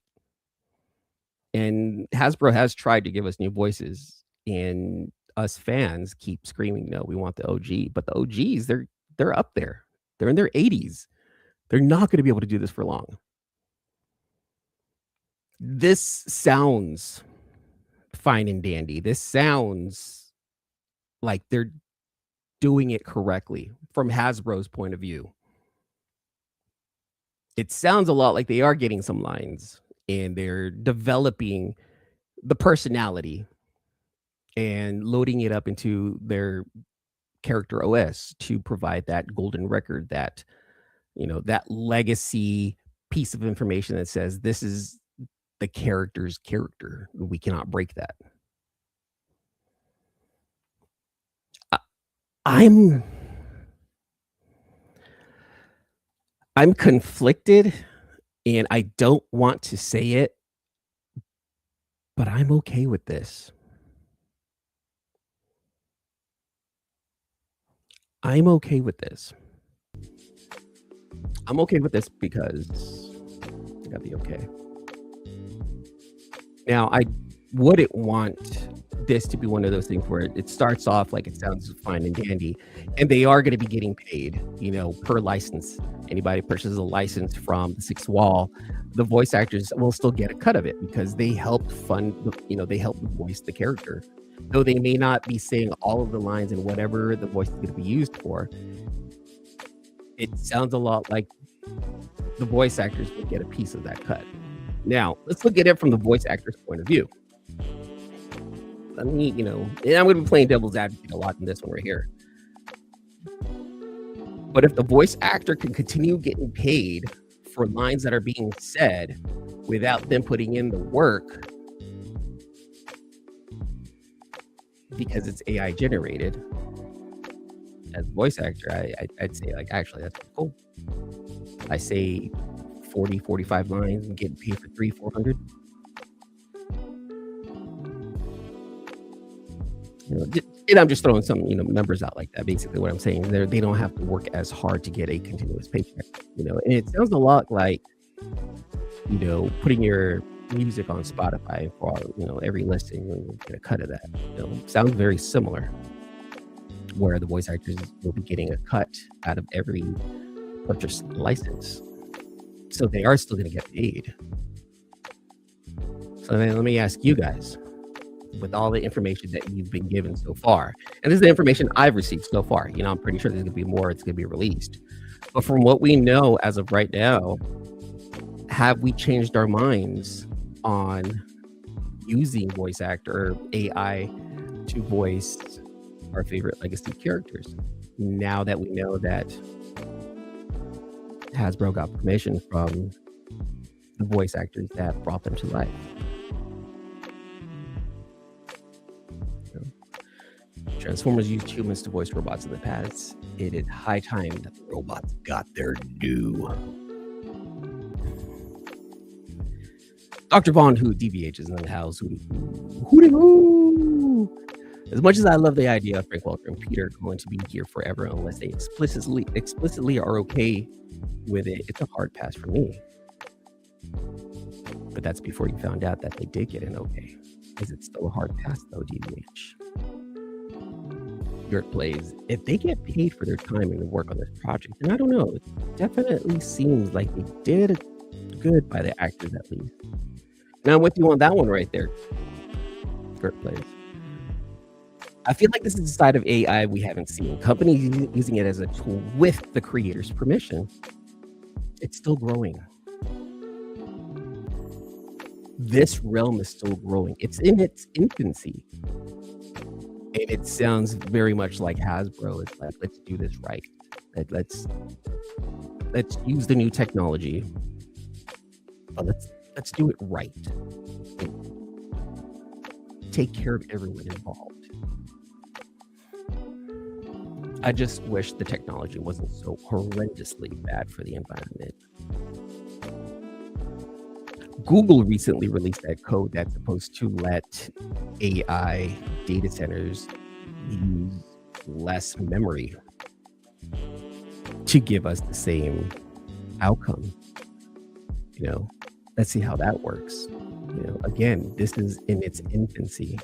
And Hasbro has tried to give us new voices, and us fans keep screaming, no, we want the OG. But the OGs, they're up there. They're in their 80s. They're not going to be able to do this for long. This sounds fine and dandy. This sounds like they're doing it correctly from Hasbro's point of view. It sounds a lot like they are getting some lines and they're developing the personality and loading it up into their character OS to provide that golden record, that that legacy piece of information that says this is the character's character. We cannot break that. I'm conflicted, and I don't want to say it, but I'm okay with this. I'm okay with this. I'm okay with this because I gotta be okay. Now, I wouldn't want this to be one of those things where it starts off like it sounds fine and dandy, and they are going to be getting paid, per license. Anybody purchases a license from the Sixth Wall, the voice actors will still get a cut of it because they helped fund, they helped voice the character. Though they may not be saying all of the lines and whatever the voice is going to be used for, it sounds a lot like the voice actors will get a piece of that cut. Now, let's look at it from the voice actor's point of view. I mean, and I'm going to be playing devil's advocate a lot in this one right here. But if the voice actor can continue getting paid for lines that are being said without them putting in the work, because it's AI generated, as a voice actor, I'd say, actually, that's cool. I say 40, 45 lines and getting paid for 300-400. And I'm just throwing some, numbers out like that. Basically, what I'm saying, they don't have to work as hard to get a continuous paycheck. And it sounds a lot like, putting your music on Spotify for every listing, you get a cut of that. Sounds very similar, where the voice actors will be getting a cut out of every purchased license. So they are still going to get paid. So then let me ask you guys, with all the information that you've been given so far, and this is the information I've received so far, I'm pretty sure there's going to be more, it's going to be released. But from what we know as of right now, have we changed our minds on using voice actor AI to voice our favorite legacy characters, now that we know that Hasbro got permission from the voice actors that brought them to life? Transformers used humans to voice robots in the past. It is high time that the robots got their due. Dr. Vaughn, who DVH is in the house. As much as I love the idea of Frank Welker and Peter going to be here forever unless they explicitly are okay with it, it's a hard pass for me. But that's before you found out that they did get an okay. Is it still a hard pass though, DVH? Dirt plays, if they get paid for their time and the work on this project, and I don't know, it definitely seems like they did good by the actors at least. Now I'm with you on that one right there. first place. I feel like this is a side of AI we haven't seen. Companies using it as a tool with the creator's permission. It's still growing. This realm is still growing. It's in its infancy. And it sounds very much like Hasbro. It's like, let's do this right. Let's use the new technology, but let's do it right. Take care of everyone involved. I just wish the technology wasn't so horrendously bad for the environment. Google recently released that code that's supposed to let AI data centers use less memory to give us the same outcome. Let's see how that works. Again, this is in its infancy.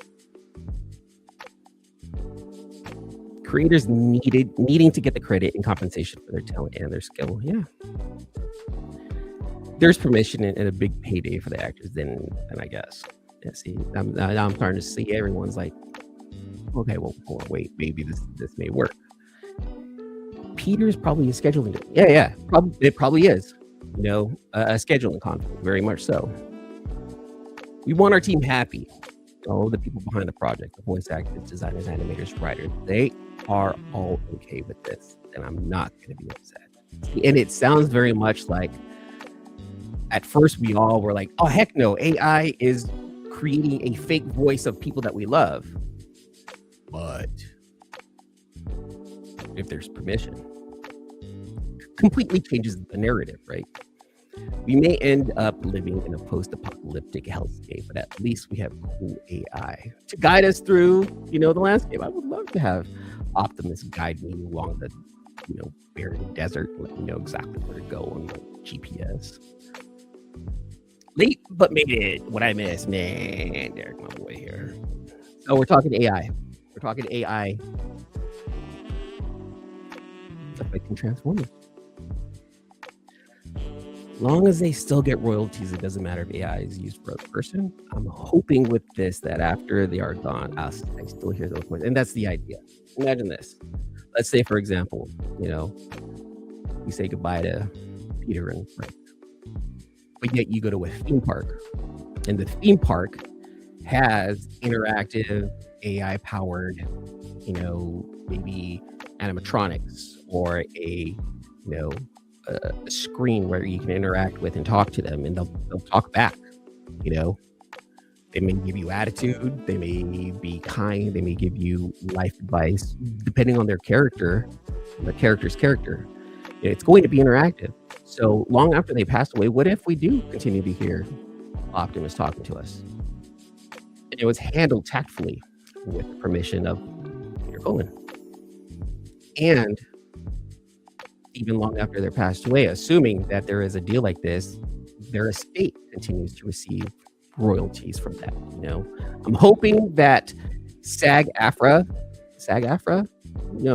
Creators needing to get the credit and compensation for their talent and their skill. Yeah. There's permission and a big payday for the actors, then I guess. Yeah, see, I'm starting to see everyone's like, okay, well, hold on, wait, maybe this may work. Peter's probably scheduling it. Yeah, it probably is. A scheduling conflict, very much so. We want our team happy. All the people behind the project, the voice actors, designers, animators, writers, they are all okay with this, and I'm not going to be upset. And it sounds very much like, at first we all were like, oh, heck no, AI is creating a fake voice of people that we love. But if there's permission, completely changes the narrative, right? We may end up living in a post-apocalyptic hellscape, but at least we have cool AI to guide us through, the landscape. I would love to have Optimus guide me along the, barren desert and let me know exactly where to go on my GPS. Late, but made it. What I missed, man. Derek, my boy here. So we're talking AI. We're talking AI affecting Transformers. Long as they still get royalties, it doesn't matter if AI is used for a person. I'm hoping with this that after they are gone, I still hear those voices. And that's the idea. Imagine this. Let's say, for example, we say goodbye to Peter and Frank. But yet you go to a theme park. And the theme park has interactive, AI-powered, maybe animatronics or a screen where you can interact with and talk to them, and they'll talk back. They may give you attitude, they may be kind, they may give you life advice, depending on their character, the character's character. It's going to be interactive. So long after they pass away, what if we do continue to hear Optimus talking to us? And it was handled tactfully with the permission of Peter Cullen. And even long after they're passed away, assuming that there is a deal like this, their estate continues to receive royalties from that. I'm hoping that SAG-AFTRA,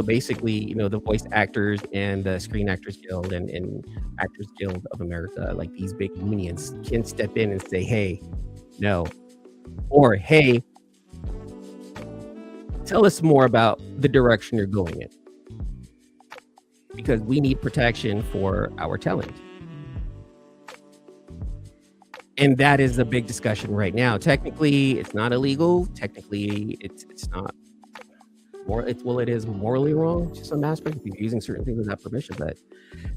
basically, the voice actors and the Screen Actors Guild and Actors Guild of America, like these big unions, can step in and say, hey, no, or hey, tell us more about the direction you're going in, because we need protection for our talent. And that is a big discussion right now. Technically, it's not illegal. Technically, it's not. It is morally wrong to some aspects if you're using certain things without permission. But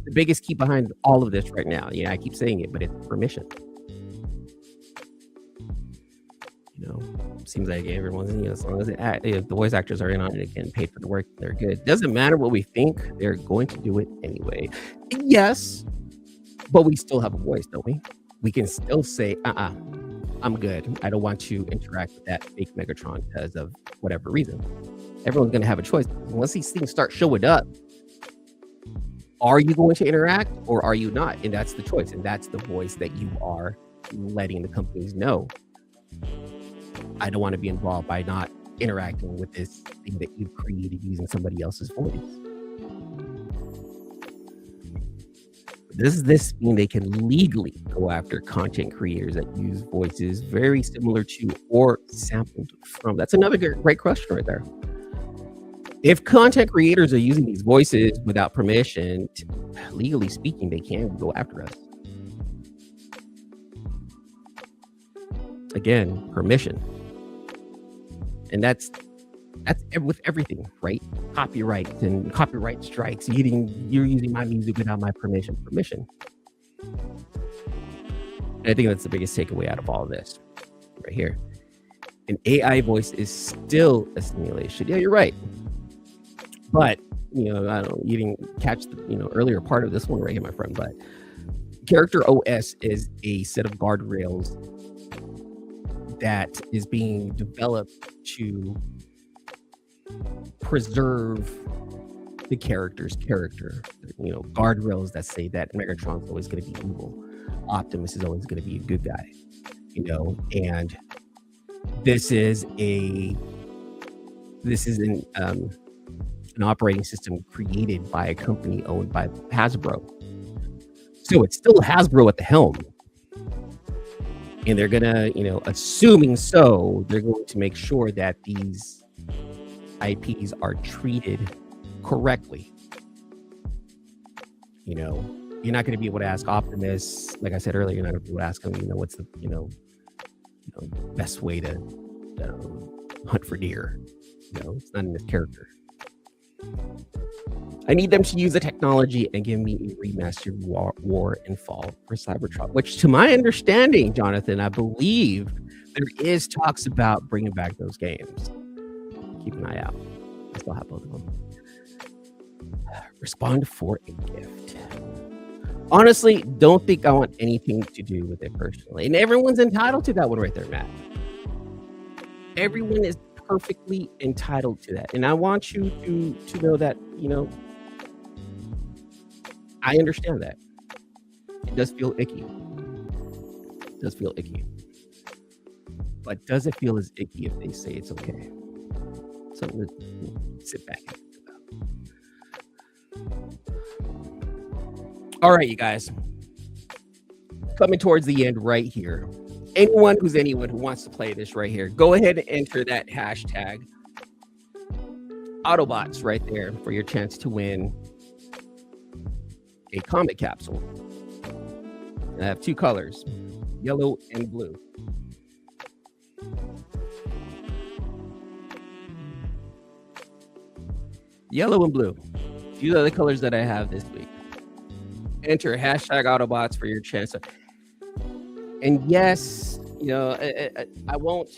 the biggest key behind all of this right now, I keep saying it, but it's permission. Seems like everyone's as long as if the voice actors are in on it and getting paid for the work, they're good. Doesn't matter what we think, they're going to do it anyway. Yes, but we still have a voice, don't we? We can still say, I'm good. I don't want to interact with that fake Megatron because of whatever reason. Everyone's going to have a choice. Once these things start showing up, are you going to interact or are you not? And that's the choice. And that's the voice that you are letting the companies know. I don't want to be involved by not interacting with this thing that you've created using somebody else's voice. Does this mean they can legally go after content creators that use voices very similar to or sampled from? That's another great question right there. If content creators are using these voices without permission, legally speaking, they can go after us. Again, permission. And that's with everything, right? Copyright and copyright strikes. You're using my music without my permission. And I think that's the biggest takeaway out of all of this right here. An AI voice is still a simulation. Yeah, you're right. But, I don't know, you didn't catch the, earlier part of this one right here, my friend, but Character OS is a set of guardrails that is being developed to preserve the character's character. Guardrails that say that Megatron's always going to be evil, Optimus is always going to be a good guy, and this is an operating system created by a company owned by Hasbro. So it's still Hasbro at the helm. And they're gonna, assuming so, they're going to make sure that these IPs are treated correctly. You're not going to be able to ask Optimus, like I said earlier, you're not going to be able to ask him, what's the, best way to hunt for deer. It's not in this character. I need them to use the technology and give me a remastered War and Fall for Cybertron, which to my understanding, Jonathan, I believe there is talks about bringing back those games. Keep an eye out. I still have both of them. Respond for a gift. Honestly, don't think I want anything to do with it personally. And everyone's entitled to that one right there, Matt. Everyone is perfectly entitled to that. And I want you to know that, I understand that. It does feel icky. But does it feel as icky if they say it's okay? Something to sit back and think about. All right, you guys. Coming towards the end right here. Anyone who wants to play this right here, go ahead and enter that hashtag Autobots right there for your chance to win a comic capsule. I have two colors, yellow and blue. Yellow and blue. These are the colors that I have this week. Enter hashtag Autobots for your chance to. And yes, I won't.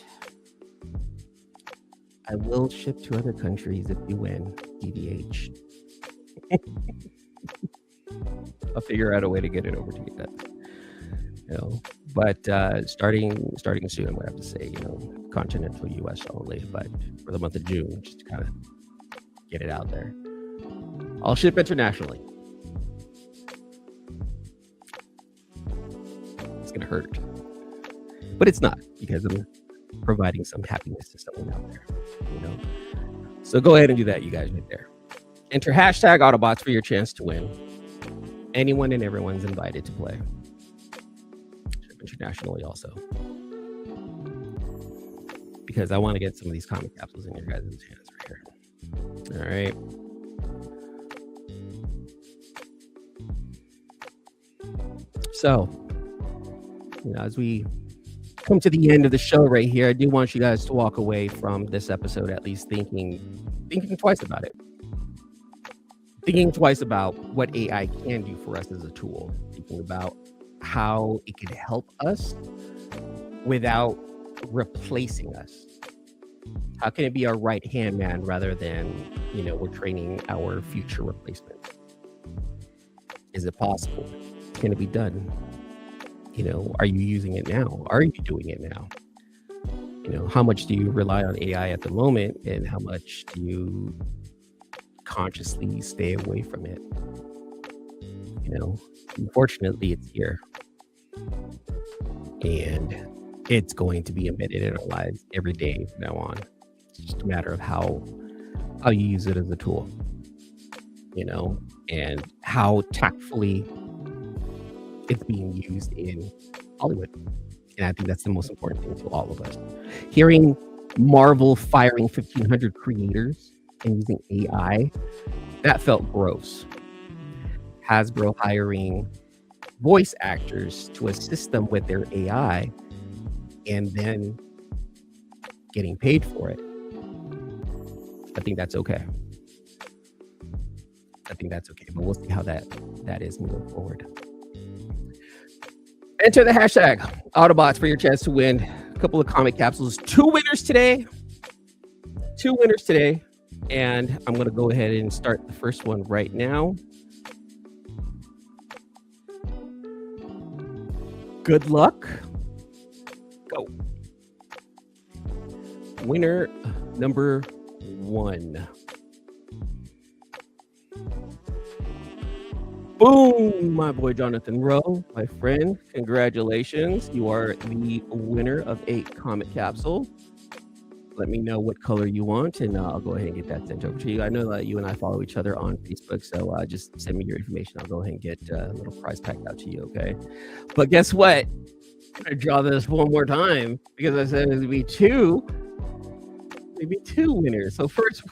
I will ship to other countries if you win, DVH. I'll figure out a way to get it over to you guys. But starting soon, I'm gonna have to say, continental US only, but for the month of June, just to kind of get it out there. I'll ship internationally. It's gonna hurt, but it's not, because I'm providing some happiness to someone out there, So go ahead and do that, you guys, right there. Enter hashtag Autobots for your chance to win. Anyone and everyone's invited to play. Ship internationally also, because I want to get some of these comic capsules in your guys' hands right here. All right. So, as we come to the end of the show right here, I do want you guys to walk away from this episode at least thinking twice about it. Thinking twice about what AI can do for us as a tool. Thinking about how it can help us without replacing us. How can it be our right-hand man rather than, we're training our future replacement? Is it possible? Can it be done? Are you using it now? Are you doing it now? How much do you rely on AI at the moment, and how much do you consciously stay away from it? Unfortunately, it's here, and it's going to be embedded in our lives every day from now on. It's just a matter of how you use it as a tool, and how tactfully it's being used in Hollywood. And I think that's the most important thing to all of us. Hearing Marvel firing 1,500 creators and using AI, that felt gross. Hasbro hiring voice actors to assist them with their AI and then getting paid for it. I think that's okay. But we'll see how that is moving forward. Enter the hashtag Autobots for your chance to win a couple of comic capsules. Two winners today. And I'm going to go ahead and start the first one right now. Good luck. Go. Winner number 1. Boom, my boy Jonathan Rowe, my friend. Congratulations. You are the winner of a comic capsule. Let me know what color you want, and I'll go ahead and get that sent over to you. I know that you and I follow each other on Facebook, so just send me your information. I'll go ahead and get a little prize pack out to you, okay? But guess what? I'm going to draw this one more time because I said it would be maybe two winners. So first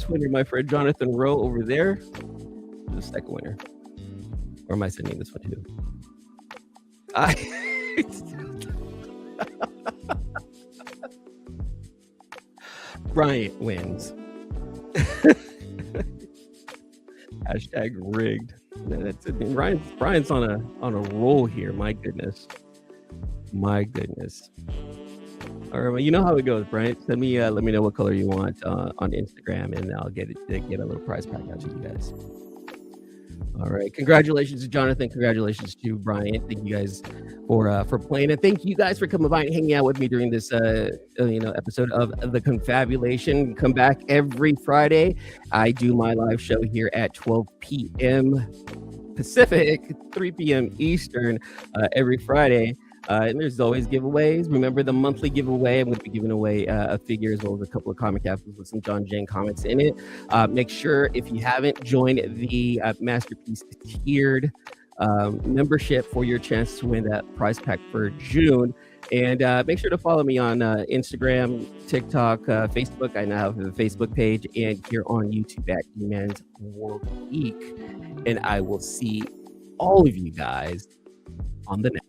winner, my friend Jonathan Rowe over there. The second winner. Or am I sending this one too? Bryant wins. Hashtag rigged. That's it. Brian's on a roll here. My goodness. All right, well, you know how it goes, Brian. Let me know what color you want on Instagram, and I'll get a little prize pack out to you guys. All right, congratulations to Jonathan. Congratulations to Brian. Thank you guys for playing, and thank you guys for coming by and hanging out with me during this episode of the Confabulation. Come back every Friday. I do my live show here at 12 p.m. Pacific, 3 p.m. Eastern every Friday. And there's always giveaways. Remember the monthly giveaway. I'm going to be giving away a figure as well as a couple of comic capsules with some John Jane comics in it. Make sure if you haven't joined the Masterpiece tiered membership for your chance to win that prize pack for June. And make sure to follow me on Instagram, TikTok, Facebook. I now have a Facebook page, and here on YouTube at Eman's World Geek. And I will see all of you guys on the next.